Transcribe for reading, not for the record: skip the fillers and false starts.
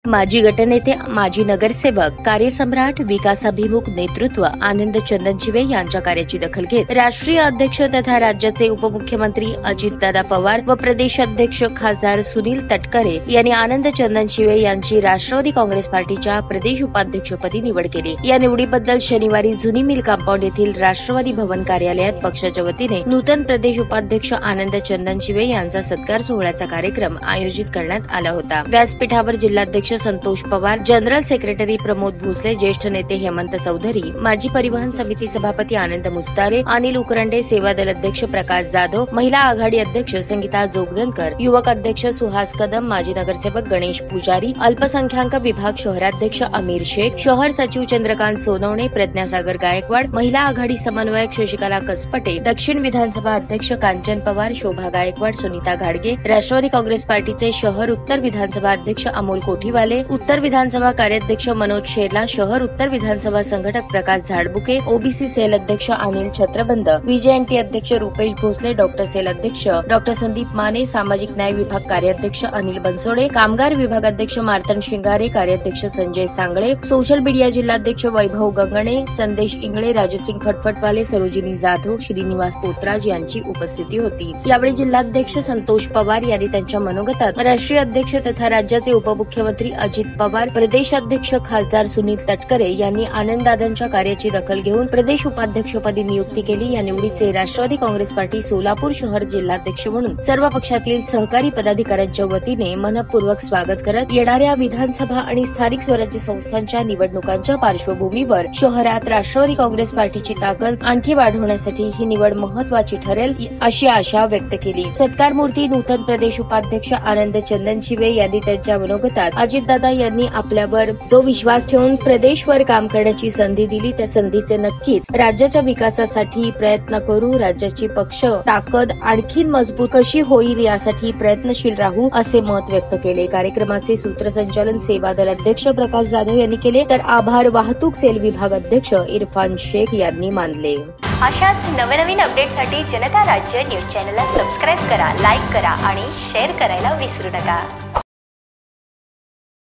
माजी गटनेते, माजी नगरसेवक, कार्यसम्राट, विकासाभिमुख नेतृत्व आनंद चंदनशिवे यांच्या कार्याची दखल घेत राष्ट्रीय अध्यक्ष तथा राज्याचे उपमुख्यमंत्री अजितदादा पवार व प्रदेश अध्यक्ष खासदार सुनील तटकरे यांनी आनंद चंदनशिवे यांची राष्ट्रवादी काँग्रेस पार्टीच्या प्रदेश उपाध्यक्षपदी निवड केली। या निवडीबद्दल शनिवारी जुनी मिल कंपाऊंड येथील राष्ट्रवादी भवन कार्यालयात पक्षाच्या वतीने नूतन प्रदेश उपाध्यक्ष आनंद चंदनशिवे यांचा सत्कार सोहळ्याचा कार्यक्रम आयोजित करण्यात आला होता। व्यासपीठावर जिल्हाध्यक्ष संतोष पवार, जनरल सेक्रेटरी प्रमोद भोसले, ज्येष्ठ नेते हेमंत चौधरी, माजी परिवहन समिती सभापती आनंद मुस्तारे, अनिल उकरंडे, सेवा दल अध्यक्ष प्रकाश जाधव, महिला आघाडी अध्यक्ष संगीता जोगदनकर, युवक अध्यक्ष सुहास कदम, माजी नगरसेवक गणेश पुजारी, अल्पसंख्याक विभाग शहराध्यक्ष अमीर शेख, शहर सचिव चंद्रकांत सोनवणे, प्रज्ञासागर गायकवाड, महिला आघाडी समन्वयक शशिकला कसपटे, दक्षिण विधानसभा अध्यक्ष कांचन पवार, शोभा गायकवाड, सुनीता घाडगे, राष्ट्रवादी काँग्रेस पार्टीचे शहर उत्तर विधानसभा अध्यक्ष अमोल कोठीवाले, उत्तर विधानसभा कार्याध्यक्ष मनोज शेरला, शहर उत्तर विधानसभा संघटक प्रकाश झाडबुके, ओबीसी सेल अध्यक्ष अनिल छत्रबंद, विजेएनटी अध्यक्ष रुपेश भोसले, डॉक्टर सेल अध्यक्ष डॉक्टर संदीप माने, सामाजिक न्याय विभाग कार्याध्यक्ष अनिल बनसोडे, कामगार विभाग अध्यक्ष मार्तन शिंगारे, कार्याध्यक्ष संजय सांगळे, सोशल मीडिया जिल्हाध्यक्ष वैभव गंगणे, संदेश इंगळे, राजसिंग फटफटवाले, सरोजिनी जाधव, श्रीनिवास पोतराज यांची उपस्थिती होती। यावेळी जिल्हाध्यक्ष संतोष पवार यांनी त्यांच्या मनोगतात राष्ट्रीय अध्यक्ष तथा राज्याचे उपमुख्यमंत्री अजित पवार, प्रदेश अध्यक्ष खासदार सुनील तटकरे यांनी आनंददादांच्या कार्याची दखल घेऊन प्रदेश उपाध्यक्षपदी नियुक्ती केली। या निवडीचे राष्ट्रवादी काँग्रेस पार्टी सोलापूर शहर जिल्हाध्यक्ष म्हणून सर्व पक्षातील सहकारी पदाधिकाऱ्यांच्या वतीने मनपूर्वक स्वागत करत येणाऱ्या विधानसभा आणि स्थानिक स्वराज्य संस्थांच्या निवडणुकांच्या पार्श्वभूमीवर शहरात राष्ट्रवादी काँग्रेस पार्टीची ताकद आणखी वाढवण्यासाठी ही निवड महत्वाची ठरेल अशी आशा व्यक्त केली। सत्कार मूर्ती नूतन प्रदेश उपाध्यक्ष आनंद चंदनशिवे यांनी त्यांच्या मनोगतात अजितदादा यांनी आपल्यावर जो विश्वास ठेवून प्रदेशवर काम करण्याची संधी दिली त्या संधीचे नक्कीच राज्याच्या विकासासाठी प्रयत्न करू, राज्याची पक्ष ताकद आणखी मजबूत कशी होईल यासाठी प्रयत्नशील राहू असे मत व्यक्त केले। कार्यक्रमाचे सूत्रसंचालन सेवा दल अध्यक्ष प्रकाश जाधव यांनी केले तर आभार वाहतूक सेल विभाग अध्यक्ष इरफान शेख यांनी मानले। अशाच नवनवीन अपडेटसाठी जनता राज्य न्यूज चॅनलला सबस्क्राईब करा, लाईक करा आणि शेअर करायला विसरू नका।